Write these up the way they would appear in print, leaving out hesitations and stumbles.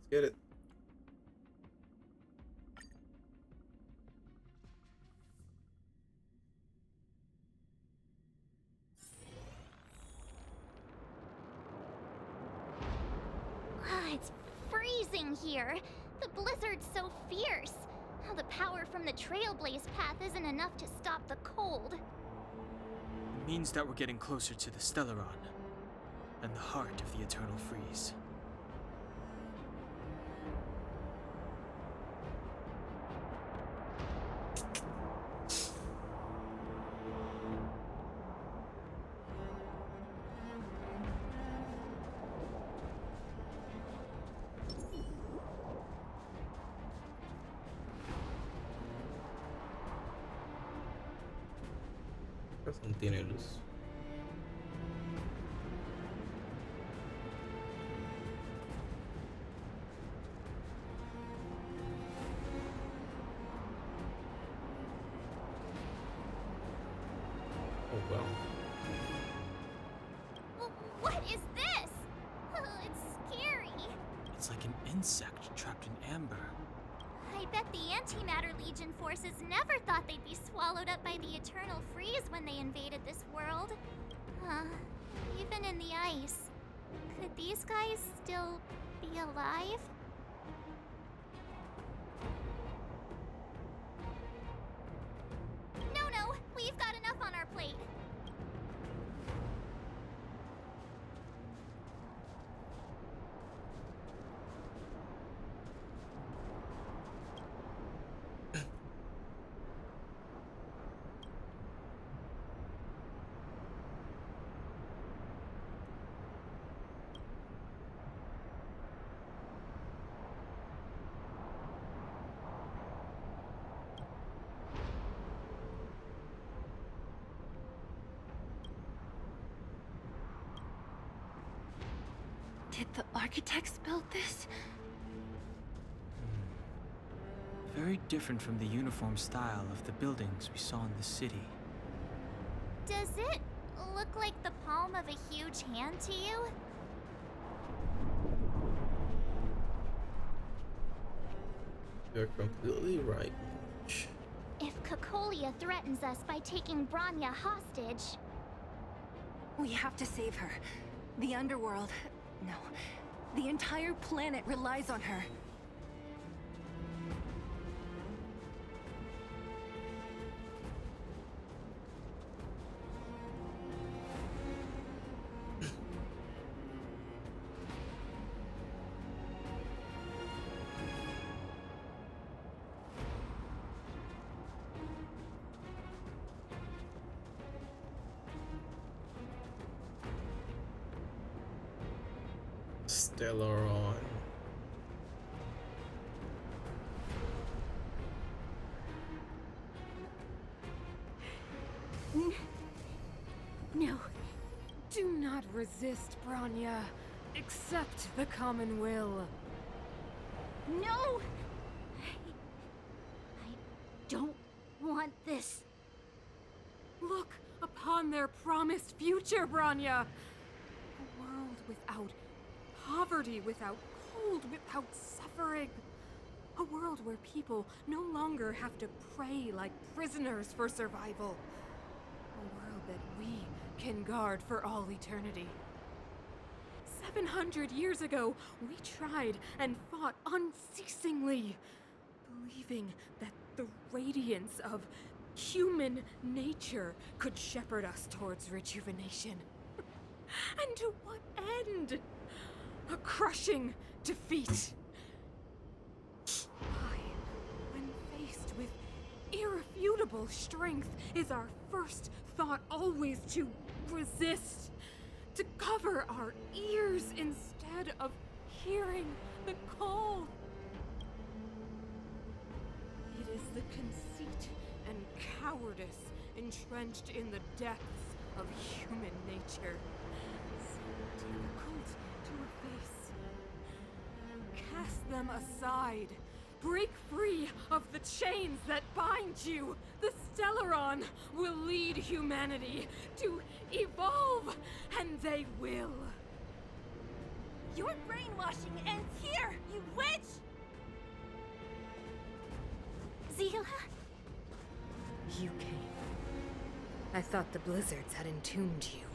Get it. It's freezing here. The blizzard's so fierce. The power from the Trailblaze path isn't enough to stop the cold. It means that we're getting closer to the Stellaron, and the heart of the Eternal Freeze. No tiene luz. Oh well. What is this? It's scary. It's like an insect trapped in amber. I bet the Antimatter Legion forces never thought they'd be swallowed up by the Eternal Freeze when they invaded this world. Even in the ice. Could these guys still be alive? No, we've got enough on our plate. Did the architects build this? Very different from the uniform style of the buildings we saw in the city. Does it look like the palm of a huge hand to you? You're completely right. If Cocolia threatens us by taking Bronya hostage... We have to save her. The underworld... No. The entire planet relies on her. Stellaron. No. Do not resist, Bronya. Accept the common will. No! I don't want this. Look upon their promised future, Bronya! A world without poverty, without cold, without suffering. A world where people no longer have to pray like prisoners for survival. A world that we can guard for all eternity. 700 years ago, we tried and fought unceasingly, believing that the radiance of human nature could shepherd us towards rejuvenation. And to what end? A crushing defeat. Why, when faced with irrefutable strength, is our first thought always to resist, to cover our ears instead of hearing the call? It is the conceit and cowardice entrenched in the depths of human nature, so difficult to efface. Cast them aside. Break free of the chains that bind you. The Stellaron will lead humanity to evolve, and they will. Your brainwashing ends here, you witch! Zila? You came. I thought the blizzards had entombed you.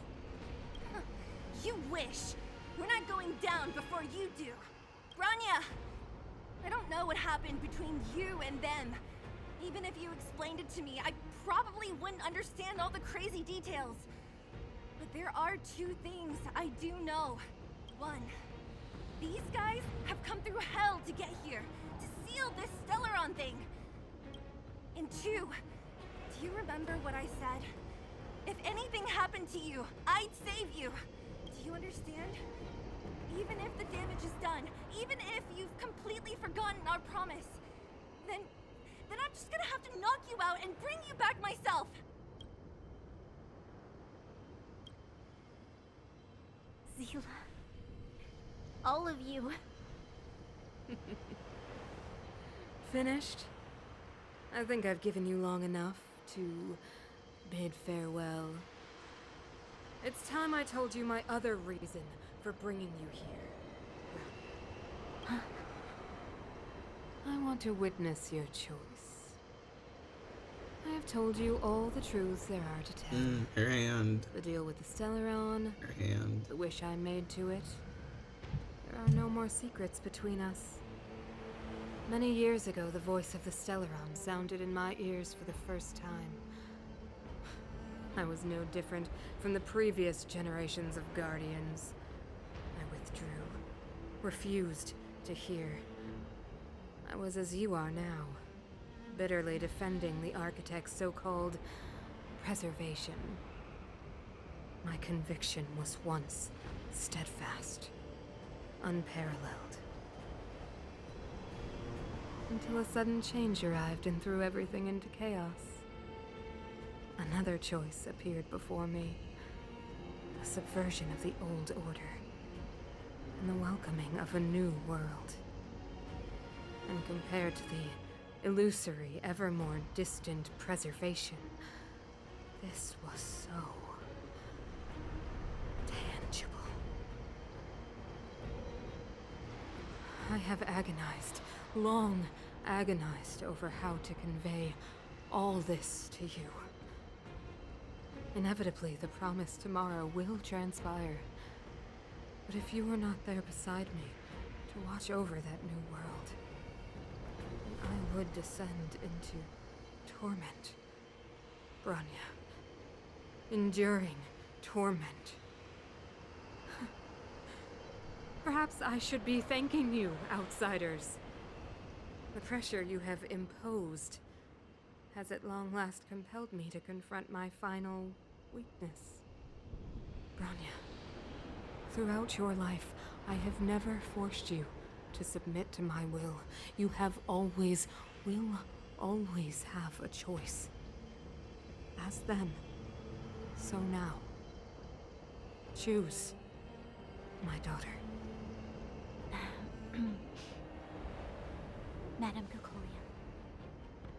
You wish. We're not going down before you do. Branya! I don't know what happened between you and them. Even if you explained it to me, I probably wouldn't understand all the crazy details. But there are two things I do know. One, these guys have come through hell to get here, to seal this Stellaron thing. And two, do you remember what I said? If anything happened to you, I'd save you. Do you understand? Even if the damage is done, even if you've completely forgotten our promise, then I'm just gonna have to knock you out and bring you back myself. Zila. All of you. Finished? I think I've given you long enough to bid farewell. It's time I told you my other reason for bringing you here. I want to witness your choice. I have told you all the truths there are to tell. Her hand. The deal with the Stellaron, Her hand. the wish I made to it. There are no more secrets between us. Many years ago, the voice of the Stellaron sounded in my ears for the first time. I was no different from the previous generations of Guardians. I withdrew, refused to hear. I was as you are now, bitterly defending the Architect's so-called preservation. My conviction was once steadfast, unparalleled. Until a sudden change arrived and threw everything into chaos. Another choice appeared before me. The subversion of the old order. And the welcoming of a new world. And compared to the illusory, ever more distant preservation, this was so tangible. I have agonized, long agonized over how to convey all this to you. Inevitably, the promised tomorrow will transpire. But if you were not there beside me to watch over that new world, then I would descend into torment. Branya. Enduring torment. Perhaps I should be thanking you, outsiders. The pressure you have imposed has at long last compelled me to confront my final weakness. Branya, throughout your life, I have never forced you to submit to my will. You have always, will always have a choice. As then, so now. Choose, my daughter. Madame Cocolia,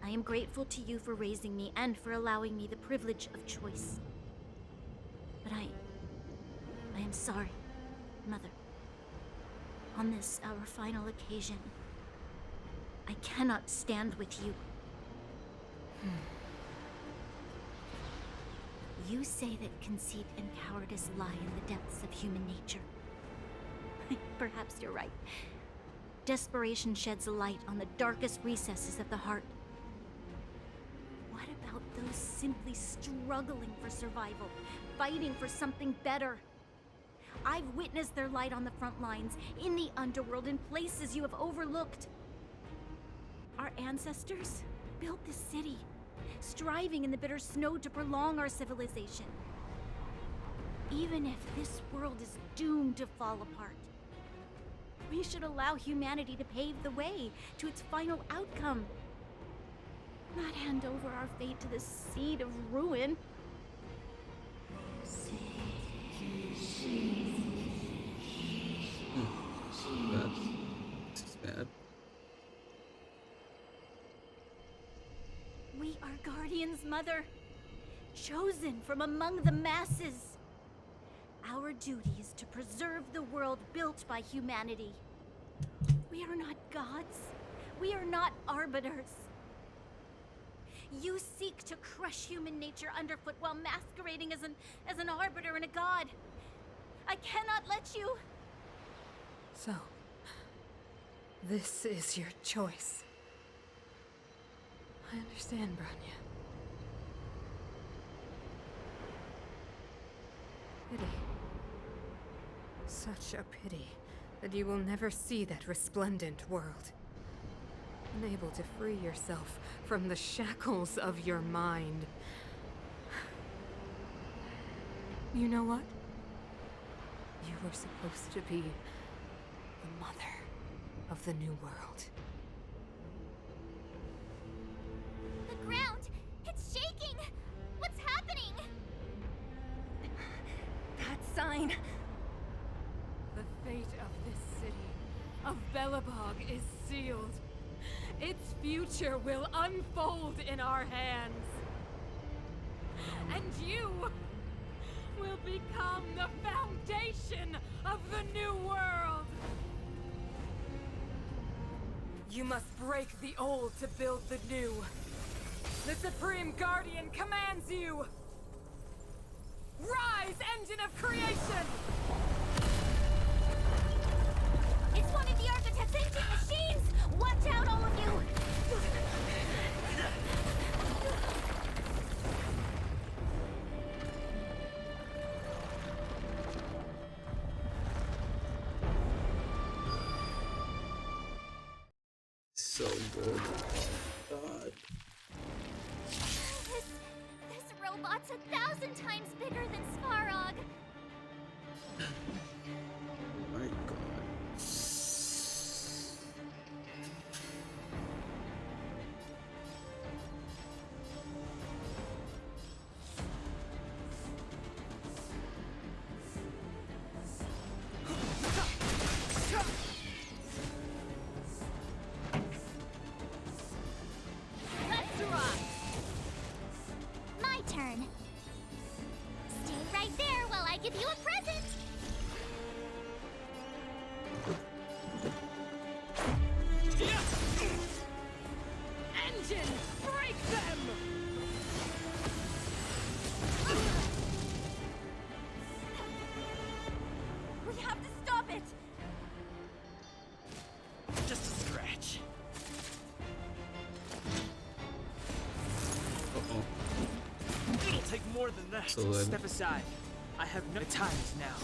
I am grateful to you for raising me and for allowing me the privilege of choice. But I am sorry, Mother. On this, our final occasion, I cannot stand with you. You say that conceit and cowardice lie in the depths of human nature. Perhaps you're right. Desperation sheds a light on the darkest recesses of the heart. What about those simply struggling for survival, fighting for something better? I've witnessed their light on the front lines, in the underworld, in places you have overlooked. Our ancestors built this city, striving in the bitter snow to prolong our civilization. Even if this world is doomed to fall apart, we should allow humanity to pave the way to its final outcome. Not hand over our fate to the seed of ruin. That's bad. We are Guardians, Mother. Chosen from among the masses. Our duty is to preserve the world built by humanity. We are not gods. We are not arbiters. You seek to crush human nature underfoot while masquerading as an arbiter and a god. I cannot let you. So, this is your choice. I understand, Branya. Pity. Such a pity that you will never see that resplendent world. Unable to free yourself from the shackles of your mind. You know what? You were supposed to be the mother of the new world. The ground! It's shaking! What's happening? That sign. The fate of this city, of Belobog, is sealed. Its future will unfold in our hands. And you will become the foundation of the new world. You must break the old to build the new. The Supreme Guardian commands you! Rise, engine of creation! It's one of the architect's ancient machines! Watch out, all of you! So good. God. This robot's 1,000 times bigger than Svarog. My God. Let's rock! My turn. Stay right there while I give you a present. Engine, break them! We have to stop it. Just a scratch. Uh-oh. It'll take more than that. So then- Step aside. I have no time now.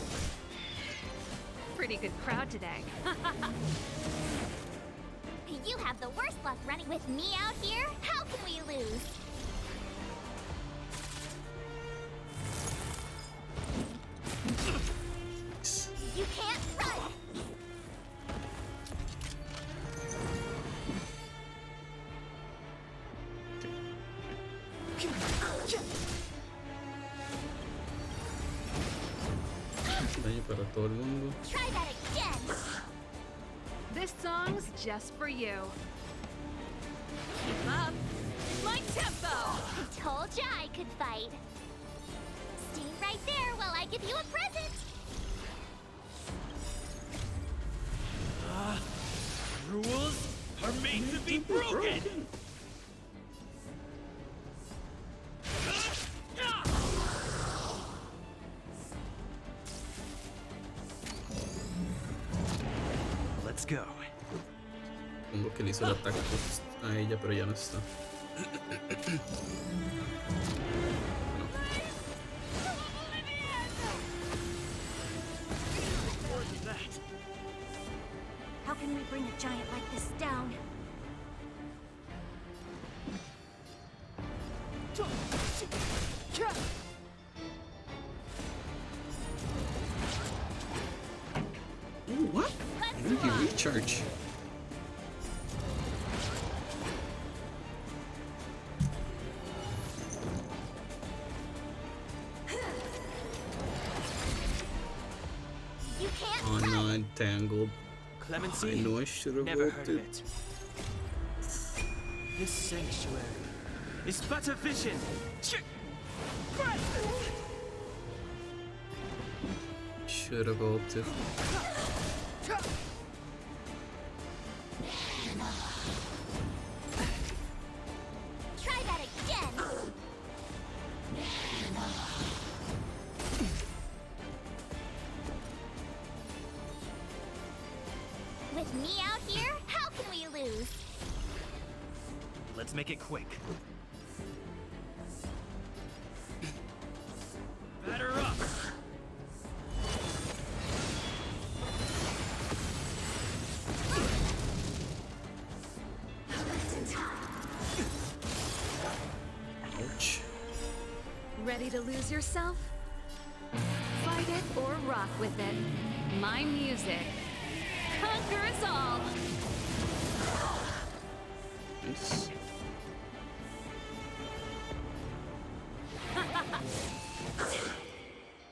Pretty good crowd today. You have the worst luck running with me out here. How can we lose? You can't run! Daño para todo el mundo. Try that again! This song's just for you. Keep up. My tempo! I told ya I could fight. Stay right there while I give you a present. Rules are made to be broken. Let's go. Supongo que le hizo el ataque pues, a ella, pero ya no está. More than that. How can we bring a giant like this down? Ooh, what? Energy recharge. You can't Oh run! no, entangled. Clemency? I know I should have Never heard of voted. it. This sanctuary is but a vision. should have evolved to. Try that again! With me out here, how can we lose? Let's make it quick. Batter up! Ouch. Ready to lose yourself? Fight it or rock with it. My music. Conquer us all! Nice.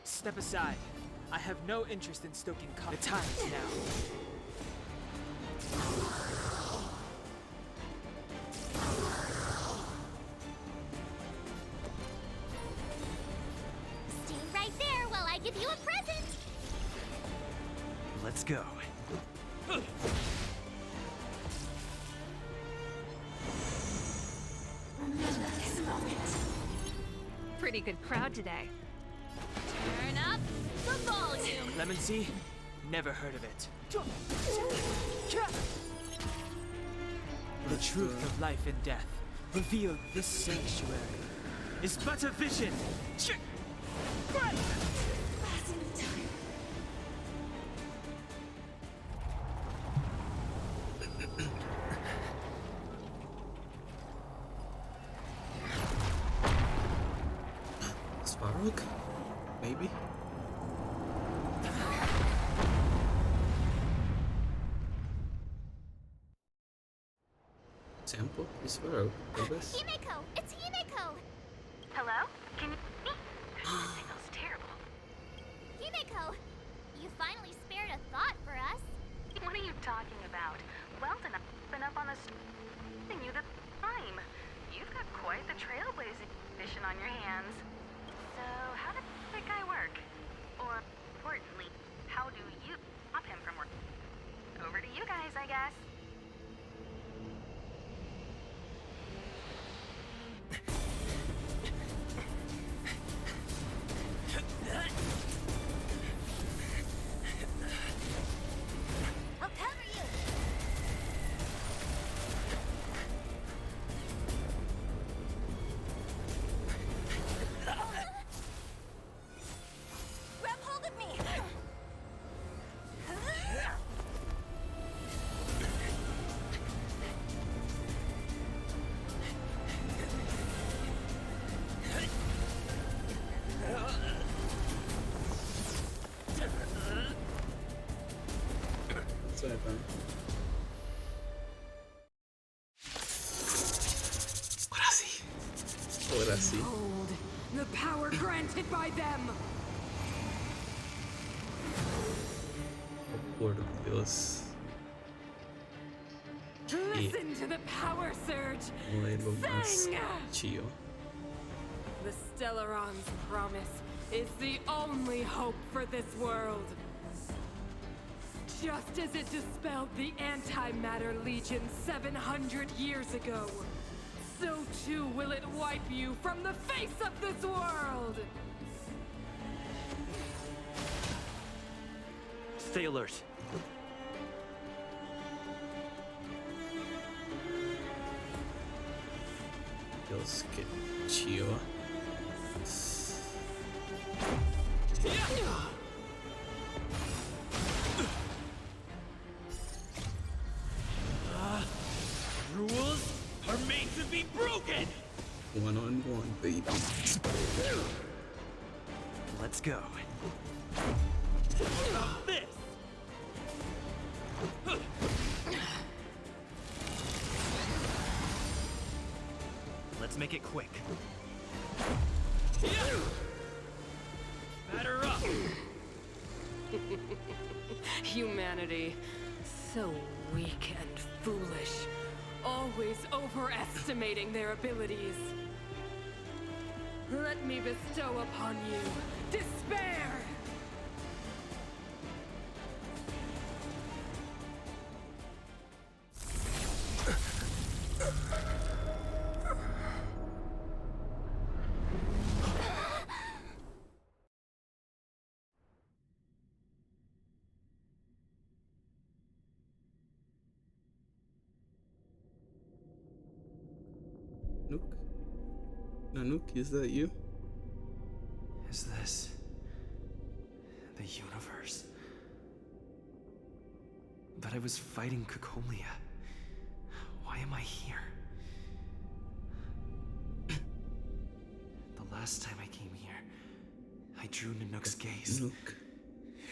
Step aside. I have no interest in stoking the time is now. Stay right there while I give you a present! Let's go. Pretty good crowd today. Turn up the volume! Lemon Sea? Never heard of it. The truth of life and death, revealed this sanctuary, is but a vision. Svarog? Maybe? Sample? Is Svarog? Elvis? Himeko! It's Himeko! Hello? Can you hear me? The signal's terrible. Himeko! You finally spared a thought for us. What are you talking about? Weldon, I've been up on the and you the time. You've got quite the trailblazing mission on your hands. So, how did that guy work? Or, importantly, how do you stop him from working? Over to you guys, I guess. I'll cover you! Grab hold of me! That's what I found. Ahora sí. Ahora sí. Hold the power granted by them! Oh, por Dios. Listen to the power surge! No es lo más Sing! chido. The Stellaron's promise is the only hope for this world. Just as it dispelled the Antimatter Legion 700 years ago, so too will it wipe you from the face of this world! Stay alert. Dios, qué chido. Rules are made to be broken! One-on-one, baby. Let's go. About this! Let's make it quick. Batter up! Humanity, so weak and foolish, always overestimating their abilities. Let me bestow upon you despair! Nook? Nanook, is that you? Is this the universe? But I was fighting Cocolia. Why am I here? The last time I came here, I drew Nanook's gaze. Nook.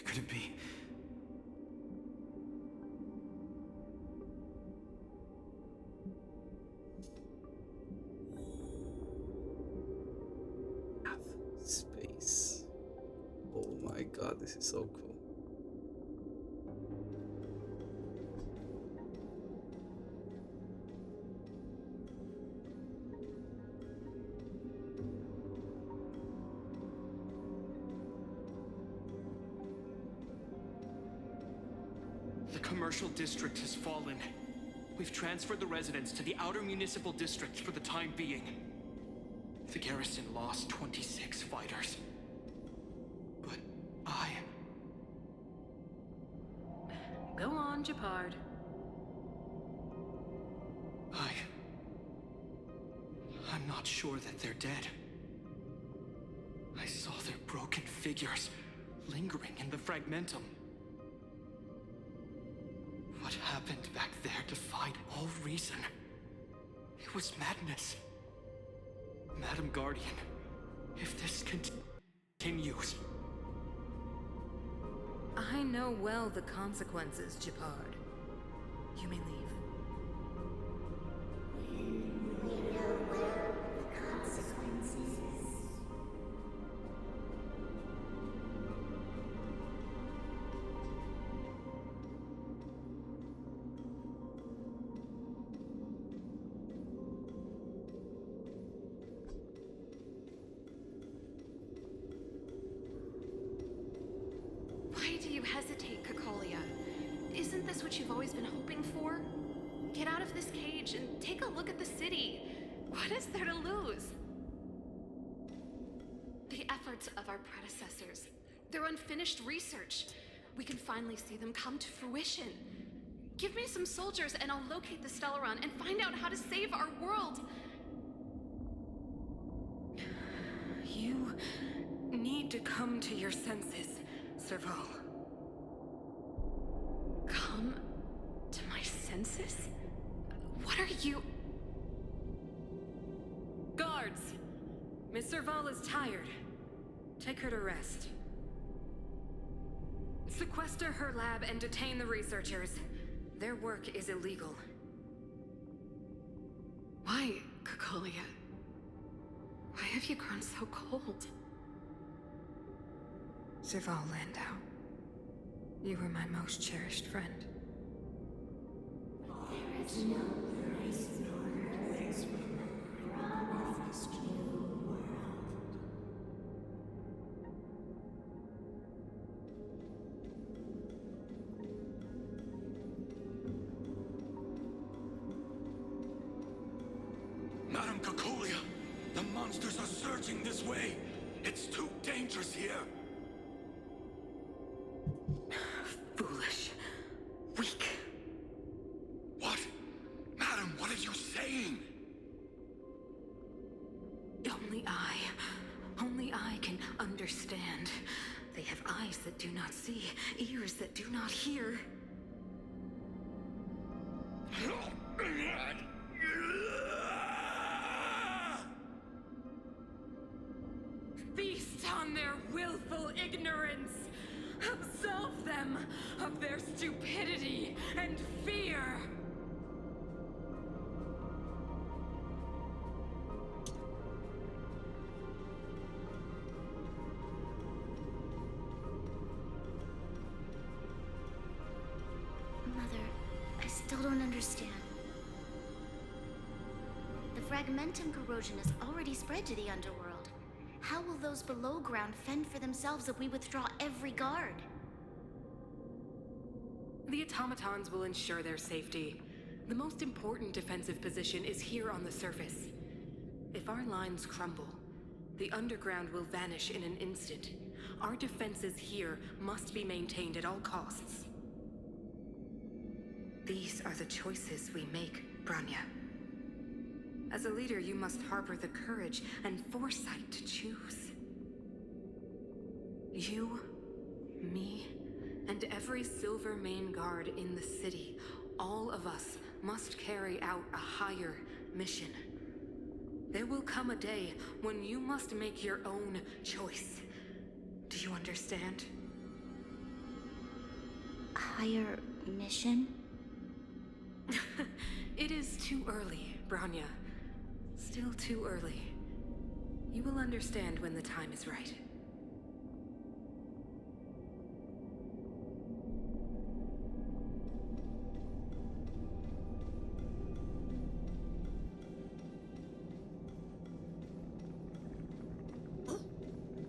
Could it be? Space. Oh my god, this is so cool. The commercial district has fallen. We've transferred the residents to the outer municipal districts for the time being. The garrison lost 26 fighters. But Go on, Japard. I'm not sure that they're dead. I saw their broken figures lingering in the fragmentum. What happened back there defied all reason. It was madness. Madam Guardian, if this continues... I know well the consequences, Japard. You may leave. Why do you hesitate, Cocolia? Isn't this what you've always been hoping for? Get out of this cage and take a look at the city. What is there to lose? The efforts of our predecessors, their unfinished research. We can finally see them come to fruition. Give me some soldiers and I'll locate the Stellaron and find out how to save our world. You need to come to your senses, Serval. Come to my senses? What are you... Guards! Miss Serval is tired. Take her to rest. Sequester her lab and detain the researchers. Their work is illegal. Why, Cocolia? Why have you grown so cold? Serval Landau, you were my most cherished friend. Madam Cocolia, the monsters are surging this way. It's too dangerous here. Foolish. Weak. What? Madam, what are you saying? Only I can understand. They have eyes that do not see, ears that do not hear. Feast on their willful ignorance! Absolve them of their stupidity and fear! Mother, I still don't understand. The fragmentum corrosion has already spread to the underworld. How will those below ground fend for themselves if we withdraw every guard? The automatons will ensure their safety. The most important defensive position is here on the surface. If our lines crumble, the underground will vanish in an instant. Our defenses here must be maintained at all costs. These are the choices we make, Branya. As a leader, you must harbor the courage and foresight to choose. You, me, and every Silver Main Guard in the city, all of us must carry out a higher mission. There will come a day when you must make your own choice. Do you understand? Higher mission? It is too early, Branya. Still too early. You will understand when the time is right.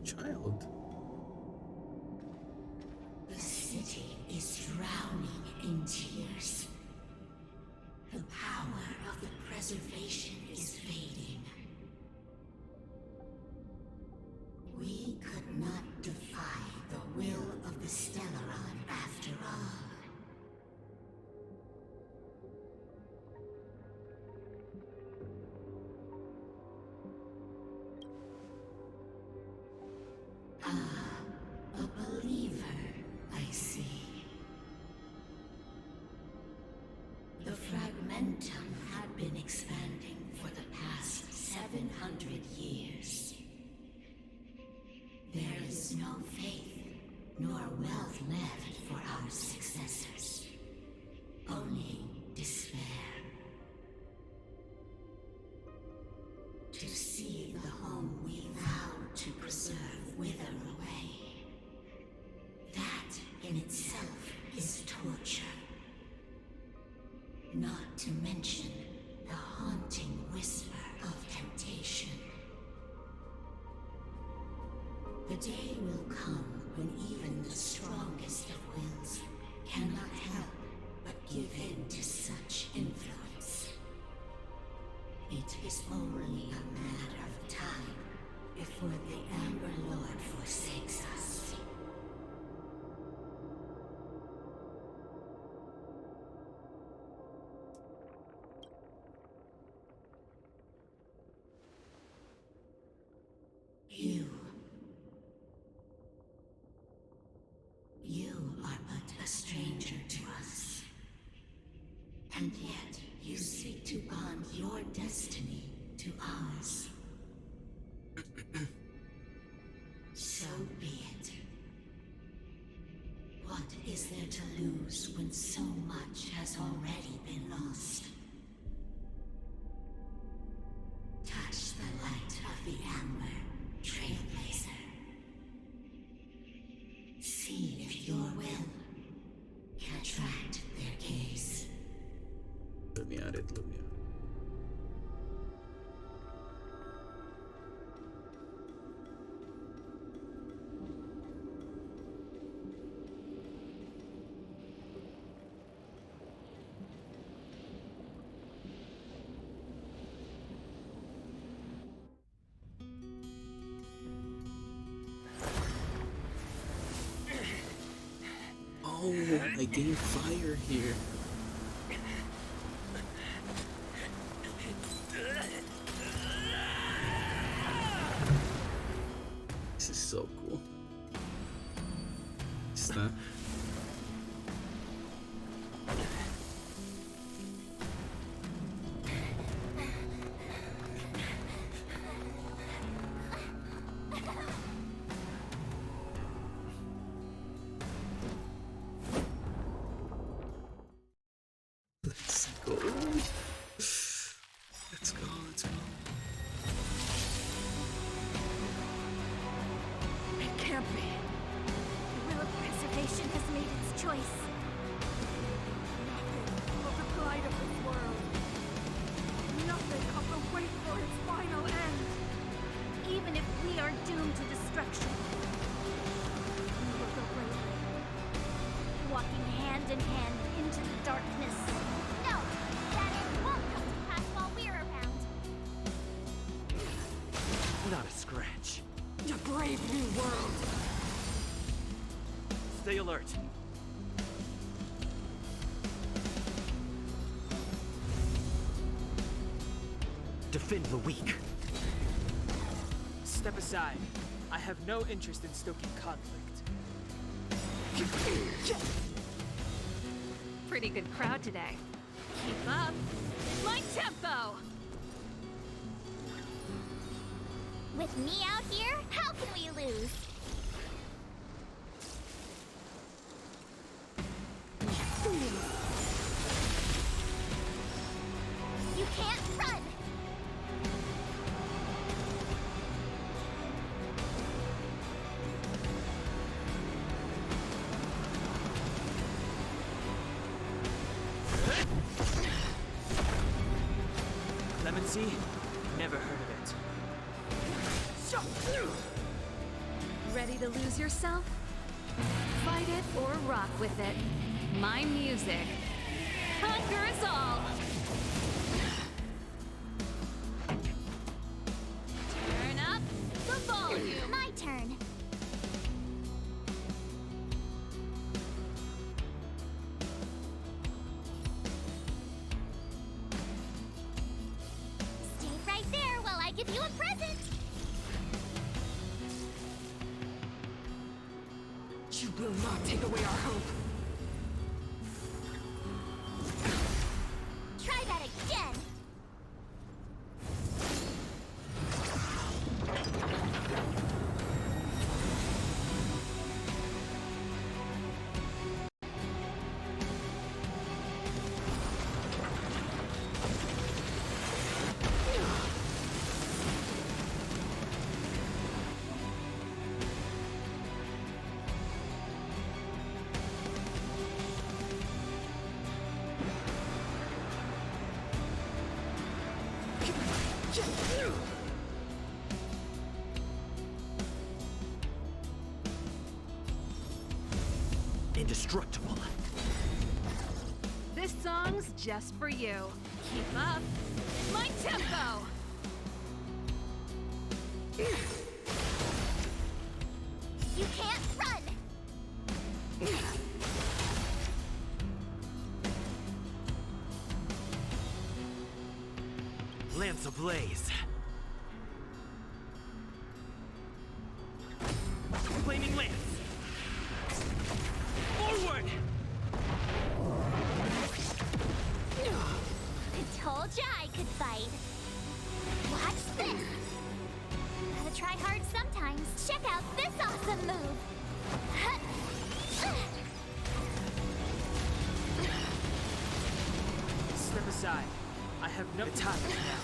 Child. The city is drowning in tears. The power of the preservation is fading. We could not defy the will of the Stellaron after all. Ah, a believer, I see. The Fragmentum had been expanding for the past 700 years. There is no faith nor wealth left for our successors. Only despair. To see the home we vowed to preserve wither away. That in itself is torture. Not to mention the haunting whisper of temptation. The day will come when even the strongest of wills cannot help but give in to such influence. It is only a matter of time before the Amber Lord forsakes us. You are but a stranger to us. And yet you seek to bond your destiny to ours. So be it. What is there to lose when so much has already been lost? Touch the light of the Amber, Trailblazer. See if your will can attract their gaze. Let me add it, Lumia. Oh, I gained fire here. This is so cool. Snap. Let's go. Let's go, let's go. It can't be. The will of preservation has made its choice. Nothing of the plight of this world. Nothing of the wait for its final end. Even if we are doomed to destruction, we will go bravely, walking hand in hand into the darkness. No, that end won't come to pass while we're around. Not a scratch. A brave new world. Stay alert. Defend the weak. Step aside. I have no interest in stoking conflict. Pretty good crowd today. Keep up. My tempo! With me out here, how can we lose? You can't run! Clemency? Never heard of it. Ready to lose yourself? Fight it or rock with it. My music conquers all! Turn up the volume! My turn. Stay right there while I give you a present! You will not take away our hope. Try that again! Indestructible. This song's just for you. Keep up. My tempo! You can't run! Lance ablaze. Flaming lance. Forward! I told ya I could fight. Watch this! Gotta try hard sometimes. Check out this awesome move! Step aside. I have no time now.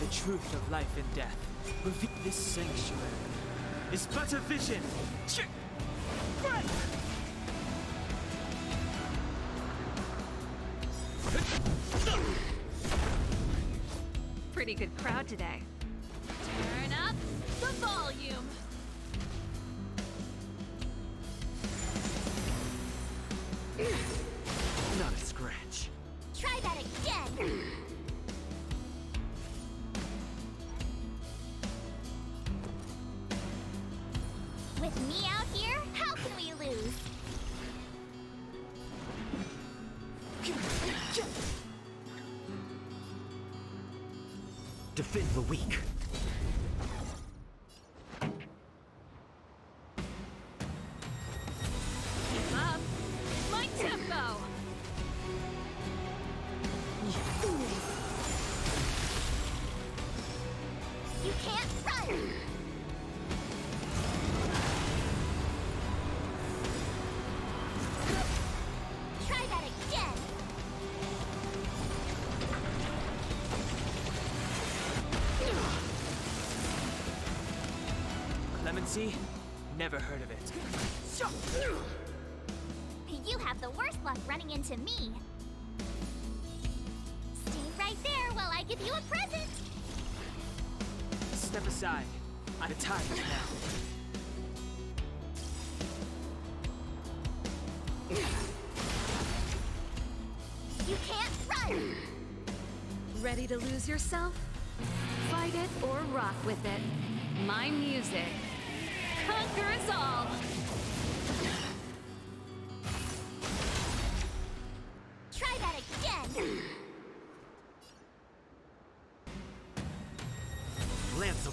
The truth of life and death. Reveal this sanctuary is but a vision. Pretty good crowd today. Turn up the volume! Not a scratch. Try that again! With me out here, how can we lose? Defend the weak. Keep up. My tempo! You can't run! Try that again! Clemency? Never heard of it. You have the worst luck running into me. Stay right there while I give you a present. Step aside. I'm tired now. You can't run! Ready to lose yourself? Fight it or rock with it. My music conquers all! Try that again!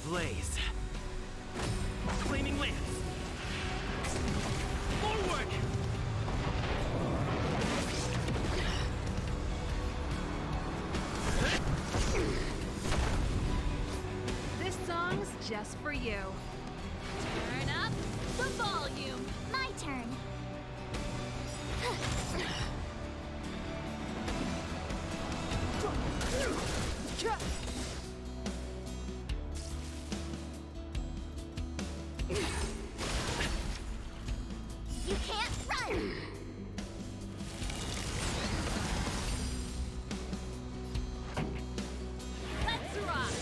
ablaze. Flaming lance. Forward! This song's just for you. Turn up the volume. My turn. You can't run! Let's rock!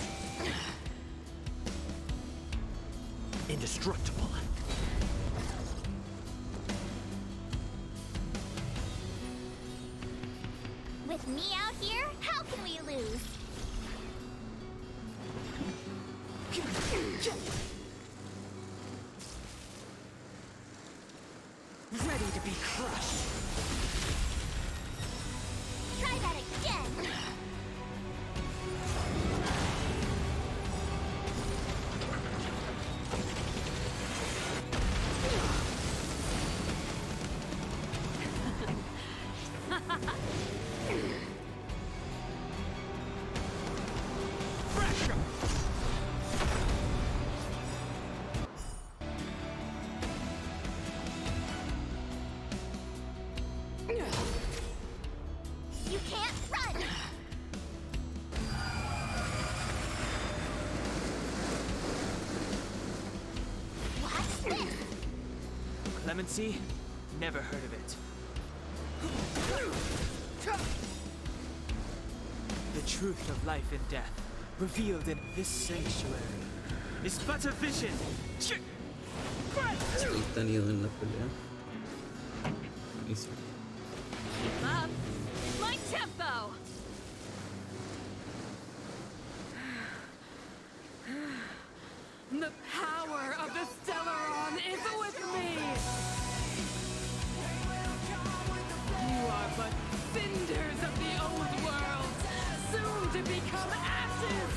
Indestructible. With me out here, how can we lose? Ready to be crushed. Try that again! Pressure! You can't run! Watch this! Clemency? Never heard of it. The truth of life and death, revealed in this sanctuary, is but a vision. Ahorita ni en la pelea. Buenísimo. Keep up. My tempo. The power of the Stellaron is with me. You are but cinders of the old world, soon to become ashes.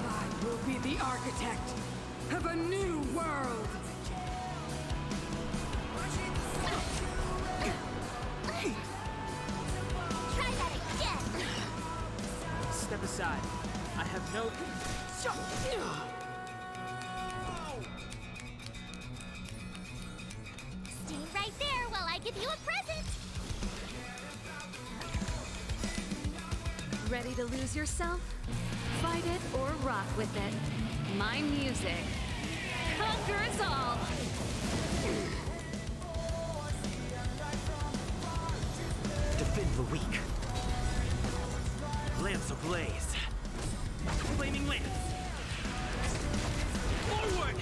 I will be the architect of a new world. Try that again! Step aside. I have no... Stay right there while I give you a present! Ready to lose yourself? Fight it or rock with it. My music conquers all! Defend the weak. Lance ablaze. Flaming lance. Forward!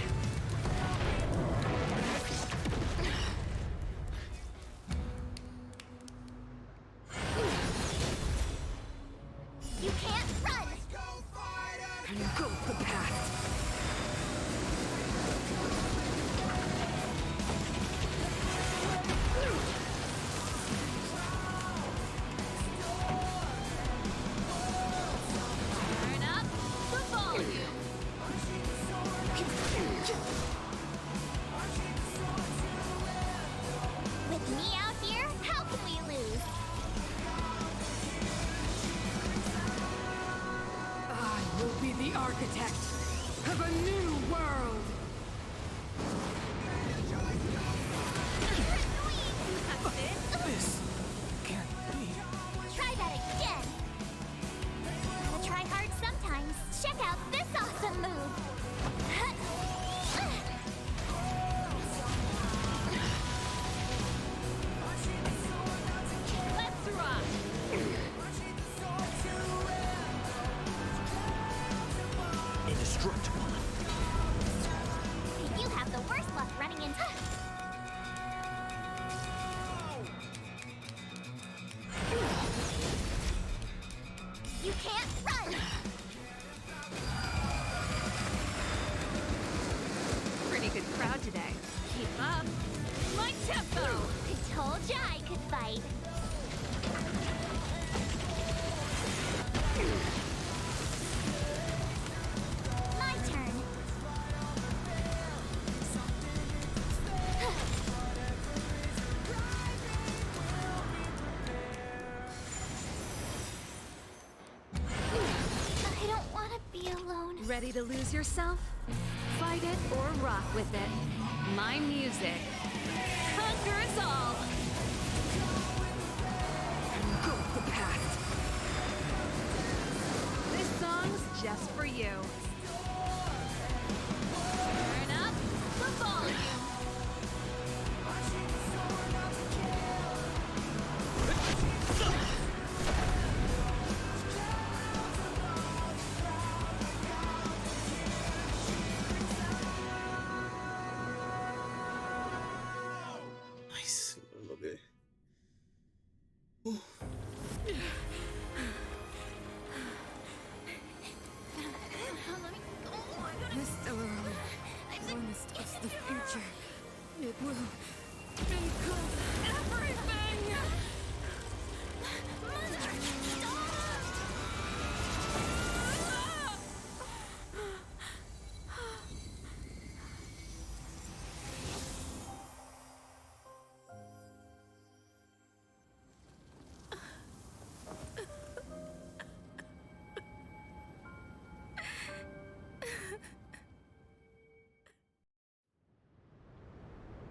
You can't run! Engulf the past. Turn up the volume! With me out here, how can we lose? I will be the architect of a new world. This can't be. Try that again! Gotta try hard sometimes. Check out this awesome move! Let's rock! Indestructible. Ready to lose yourself? Fight it or rock with it. My music conquers all. Go with the past. This song's just for you. Turn up the volume. Nice. I love it. This Stellaron promised us the future. It will include everything!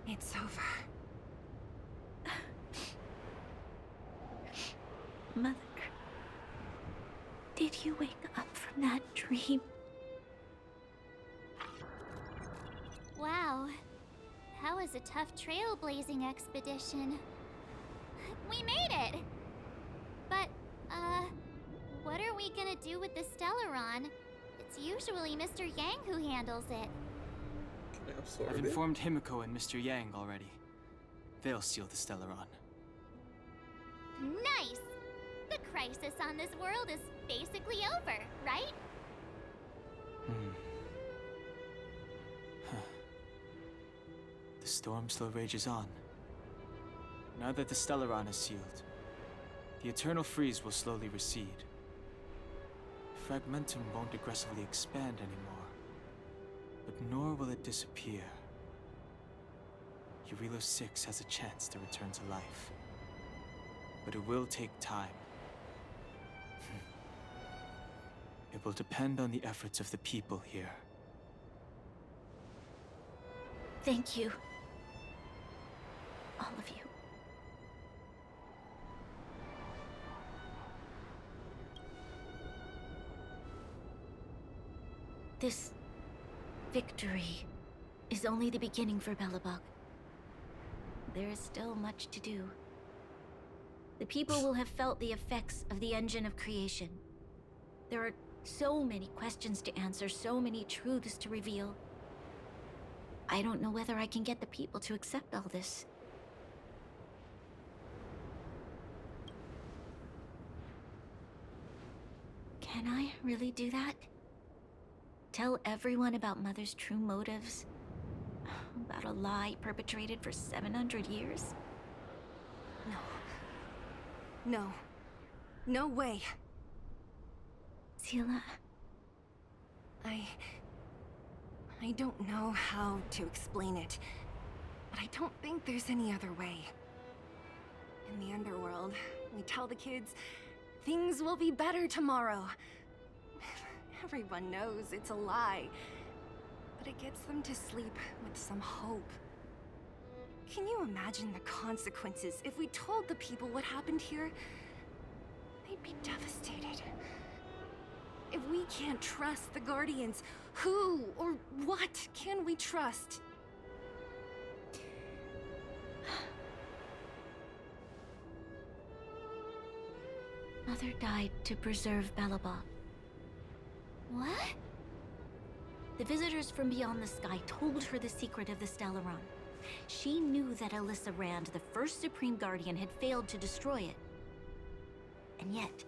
It's over. Mother, did you wake up from that dream? Wow. That was a tough trailblazing expedition. We made it! But, what are we gonna do with the Stellaron? It's usually Mr. Yang who handles it. Can I absorb I've it? informed Himiko and Mr. Yang already. They'll seal the Stellaron. Nice! The crisis on this world is basically over, right? The storm still rages on. Now that the Stellaron is sealed, the eternal freeze will slowly recede. Fragmentum won't aggressively expand anymore, but nor will it disappear. Eurilo 6 has a chance to return to life, but it will take time. It will depend on the efforts of the people here. Thank you. All of you. This victory is only the beginning for Belobog. There is still much to do. The people will have felt the effects of the engine of creation. There are so many questions to answer, so many truths to reveal. I don't know whether I can get the people to accept all this. Can I really do that? Tell everyone about Mother's true motives? About a lie perpetrated for 700 years? No. No way. Sila, I don't know how to explain it, but I don't think there's any other way. In the underworld, we tell the kids, things will be better tomorrow. Everyone knows it's a lie, but it gets them to sleep with some hope. Can you imagine the consequences if we told the people what happened here? They'd be devastated. If we can't trust the Guardians, who or what can we trust? Mother died to preserve Belobog. What? The visitors from beyond the sky told her the secret of the Stellaron. She knew that Alyssa Rand, the first Supreme Guardian, had failed to destroy it. And yet,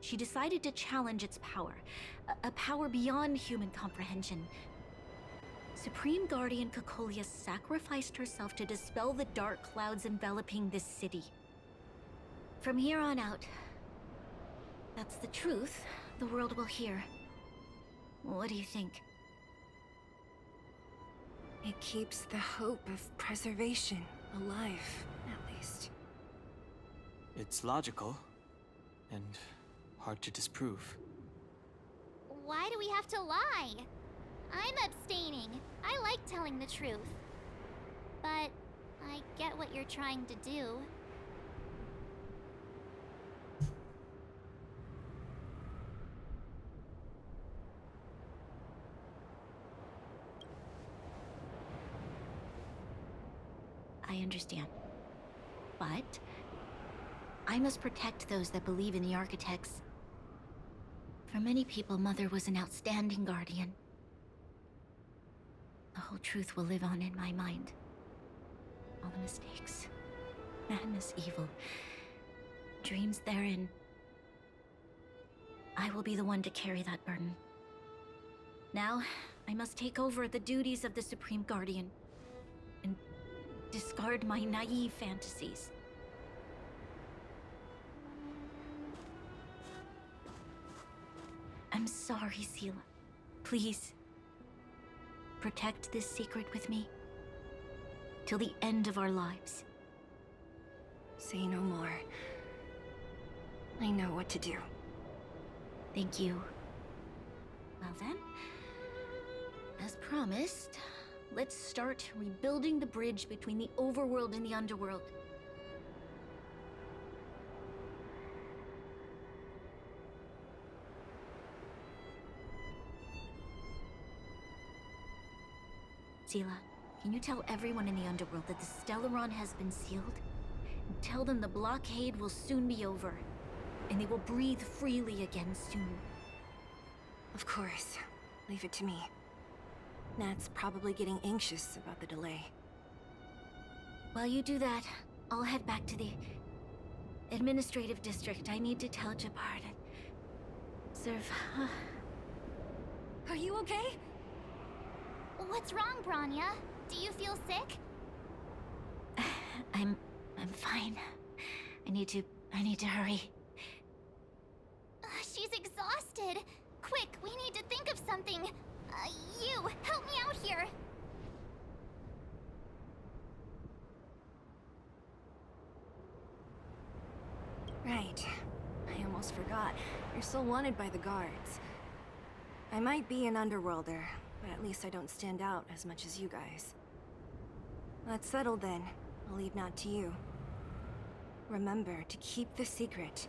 she decided to challenge its power, a power beyond human comprehension. Supreme Guardian Cocolia sacrificed herself to dispel the dark clouds enveloping this city. From here on out, that's the truth the world will hear. What do you think? It keeps the hope of preservation alive, at least. It's logical, and hard to disprove. Why do we have to lie? I'm abstaining. I like telling the truth. But I get what you're trying to do. I understand. But I must protect those that believe in the architects. For many people, Mother was an outstanding guardian. The whole truth will live on in my mind. All the mistakes, madness, evil, dreams therein. I will be the one to carry that burden. Now, I must take over the duties of the Supreme Guardian and discard my naive fantasies. I'm sorry, Selah. Please, protect this secret with me till the end of our lives. Say no more. I know what to do. Thank you. Well then, as promised, let's start rebuilding the bridge between the overworld and the underworld. Selah, can you tell everyone in the underworld that the Stellaron has been sealed? And tell them the blockade will soon be over, and they will breathe freely again soon. Of course. Leave it to me. Nat's probably getting anxious about the delay. While you do that, I'll head back to the administrative district. I need to tell Jabbar to serve. Are you okay? What's wrong, Branya? Do you feel sick? I'm fine. I need to hurry. She's exhausted. Quick, we need to think of something. You, help me out here. Right. I almost forgot. You're still wanted by the guards. I might be an underworlder, but at least I don't stand out as much as you guys. That's settled then. I'll leave Nat to you. Remember to keep the secret.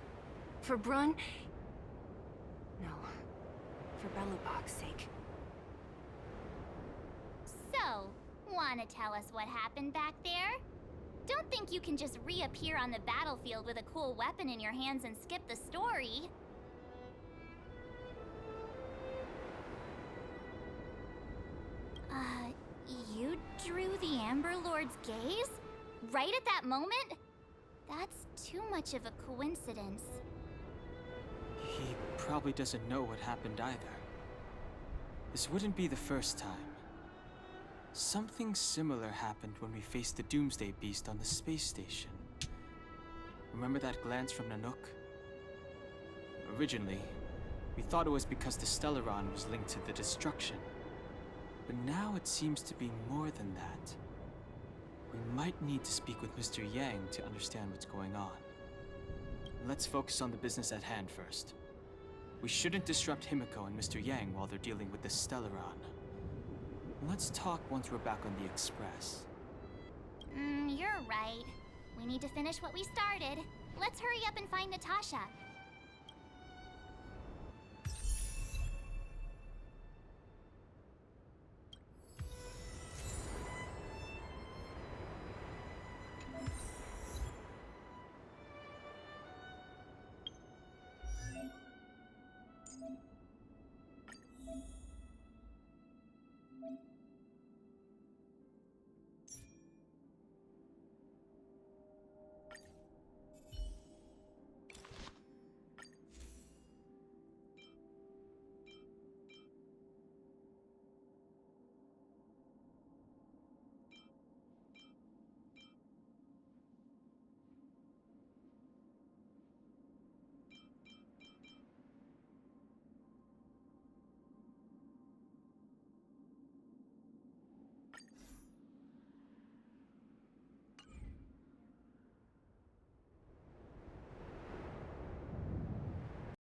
For Brun... No. For Belobog's sake. So, wanna tell us what happened back there? Don't think you can just reappear on the battlefield with a cool weapon in your hands and skip the story. You drew the Amber Lord's gaze? Right at that moment? That's too much of a coincidence. He probably doesn't know what happened either. This wouldn't be the first time. Something similar happened when we faced the Doomsday Beast on the space station. Remember that glance from Nanook? Originally, we thought it was because the Stellaron was linked to the destruction. But now it seems to be more than that. We might need to speak with Mr. Yang to understand what's going on. Let's focus on the business at hand first. We shouldn't disrupt Himiko and Mr. Yang while they're dealing with the Stellaron. Let's talk once we're back on the Express. You're right. We need to finish what we started. Let's hurry up and find Natasha.